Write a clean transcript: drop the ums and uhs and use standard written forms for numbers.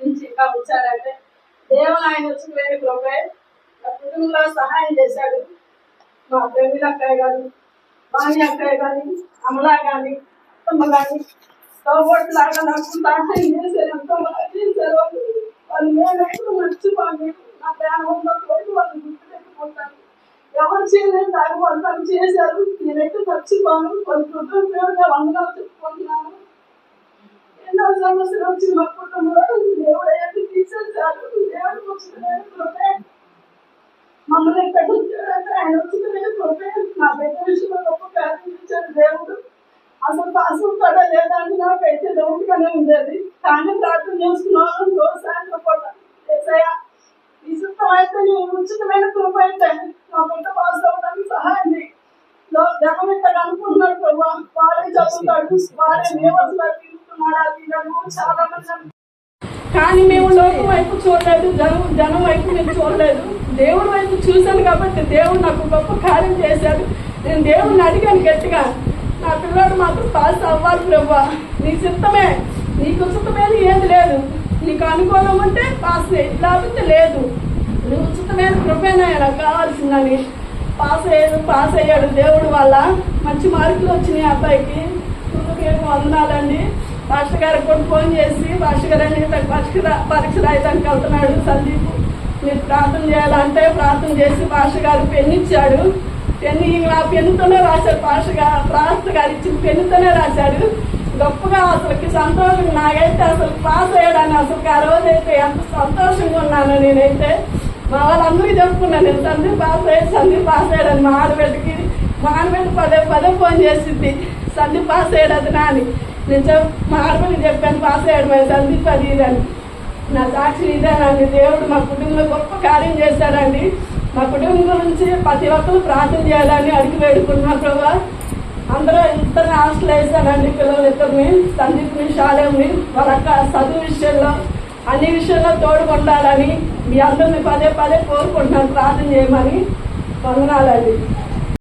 దీవించి ఇంకా ఉంచారంటే దేవుడు ఆయన వచ్చి వేరే కృపే నా కుటుంబంలో సహాయం చేశాడు. మా ప్రవీణ అక్కయ్య గారు, వాణి అక్కయ్య కానీ, అమలా కానీ, అత్తమ్మ కానీ తోబోటు లాగా నాకు సహాయం చేశారు. ఎంతో బాగా చేశారు. వాళ్ళు నేను మర్చిపోయి నా ప్రాణం ఉన్నప్పుడు వాళ్ళు గుర్తుపెట్టుకుంటాను. ఎవరు చేయలేదు నాకు వాళ్ళు చేశారు. నేనైతే మర్చిపోను. వాళ్ళ కుటుంబంగా వందనాలు చెప్పుకుంటున్నాను. ఎన్నో సమస్యలు వచ్చి మా కుటుంబంలో దేవుడు అయ్యాన్ని తీసేశారు. దేవుడు వచ్చిన మమ్మల్ని ఎక్కడ ఉంచారంటే ఆయన వచ్చిన నా బిడ్డ విషయంలో గొప్ప ప్రార్థించారు దేవుడు. అసలు పాసం కూడా లేదంటే నాకైతే డౌట్గానే ఉండేది. కానీ ప్రార్థన చేసుకున్నాను రోజు సాయంత్రం పూట. ఏసయ్యా ఈ సుఖమైతే నీ ఉచితమైన కృప అయితే నా బిడ్డ పాస్ అవ్వడానికి సహాయం చేయి. జనం ఇక్కడ అనుకుంటున్నాడు ప్రభా, వారే చదువుతాడు, వారే నియమస్తులు తీసుకున్నాడు చాలా మంది. కానీ మేము లోకం వైపు చూడలేదు, జనం వైపు నేను చూడలేదు. దేవుడి వైపు చూశాను కాబట్టి దేవుడు నాకు గొప్ప కార్యం చేశాడు. నేను దేవుడిని అడిగాను గట్టిగా, నా పిల్లోడు మాత్రం పాస్ అవ్వాలి ప్రభా, నీ చిత్తమే, నీకు ఉచితమైన ఏది లేదు. నీకు అనుకూలం ఉంటే పాస్ లేకపోతే లేదు. నీ ఉచితమైన కృపేనా నాకు కావాల్సిందని పాస్ అయ్యాడు దేవుడు వల్ల. మంచి మార్కులు వచ్చినాయి అబ్బాయికి. వందనాలండి. పాస్టర్ గారికి కూడా ఫోన్ చేసి, పాస్టర్ గారు పరీక్ష రాయడానికి వెళ్తున్నాడు సందీప్, మీరు ప్రార్థన చేయాలంటే ప్రార్థన చేసి పాస్టర్ గారు పెన్ను ఇచ్చాడు. పెన్ను ఆ పెన్నుతోనే రాశాడు. పాస్టర్ గారు ఇచ్చిన పెన్నుతోనే రాశాడు. గొప్పగా అసలుకి సంతోషం. నాకైతే అసలు పాస్ అయ్యాడని అసలు ఆ రోజైతే ఎంత సంతోషంగా ఉన్నాను. నేనైతే మా వాళ్ళందరికీ చెప్పుకున్నాను, నేను సందీప్ పాస్ అయ్యాడని. మా ఆడబిడ్డ పదే ఫోన్ చేసింది, సందీప్ పాస్ అయ్యాడు నాని. నేను మా ఆడబిడ్డకి చెప్పాను పాస్ అయ్యాడు మరి సందీప్ అది ఇదని. నా సాక్షి ఇదేనండి. దేవుడు మా కుటుంబంలో గొప్ప కార్యం చేశాడండి. మా కుటుంబం గురించి ప్రతి ఒక్కరు ప్రార్థన చేయాలని అడిగి వేడుకున్నాను ప్రభా. అందరూ ఇద్దరిని హాస్టల్ వేసానండి, పిల్లలు ఇద్దరిని, సందీప్ని శాలేంని. వాళ్ళ చదువు విషయంలో అన్ని విషయాల్లో తోడుకుండాలని మీ అందరిని పదే కోరుకుంటున్నాను, ప్రార్థన చేయమని. వందనాలండి.